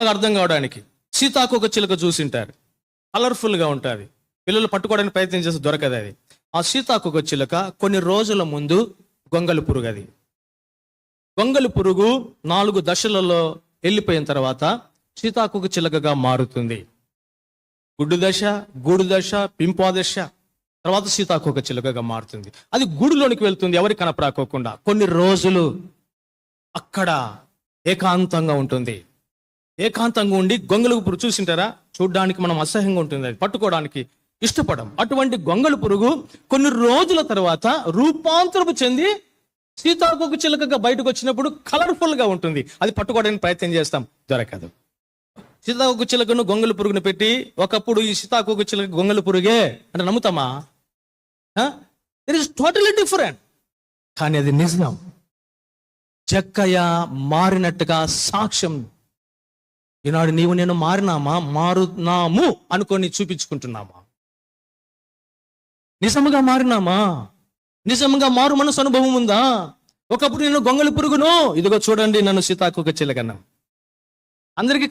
అర్థం కావడానికి. సీతాకోక చిలుక చూసింటారు, కలర్ఫుల్గా ఉంటుంది, పిల్లలు పట్టుకోవడానికి ప్రయత్నం చేస్తే దొరకదు అది. ఆ సీతాకోక చిలుక కొన్ని రోజుల ముందు గొంగళి పురుగు. అది గొంగళి పురుగు 4 దశలలో వెళ్ళిపోయిన తర్వాత సీతాకోక చిలుకగా మారుతుంది. గుడ్డు దశ, గూడు దశ, పింపా దశ, తర్వాత సీతాకోక చిలుకగా మారుతుంది. అది గూడులోనికి వెళ్తుంది, ఎవరికి కనపరాకోకుండా. కొన్ని రోజులు అక్కడ ఏకాంతంగా ఉంటుంది. ఏకాంతంగా ఉండి గొంగళి పురుగు చూసింటారా, చూడ్డానికి మనం అసహ్యంగా ఉంటుంది, అది పట్టుకోవడానికి ఇష్టపడం. అటువంటి గొంగళి పురుగు కొన్ని రోజుల తర్వాత రూపాంతరపు చెంది సీతాకోక చిలుకగా బయటకు వచ్చినప్పుడు కలర్ఫుల్ గా ఉంటుంది. అది పట్టుకోవడానికి ప్రయత్నం చేస్తాం, దొరకదు. సీతాకోక చిలుకను గొంగళి పురుగును పెట్టి ఒకప్పుడు ఈ సీతాకోక చిలుక గొంగళి పురుగే అంటే నమ్ముతామా? It is totally different. కానీ అది నిజం. జక్కయ్య మారినట్టుగా సాక్ష్యం. ఈనాడు నీవు నేను మారునాము అనుకొని చూపించుకుంటున్నామా? నిజముగా మారినామా? నిజంగా మారు మనసు అనుభవం ఉందా? ఒకప్పుడు నేను గొంగళి పురుగును, ఇదిగో చూడండి నన్ను సీతాకోక చిలుకన్నా. అందరికీ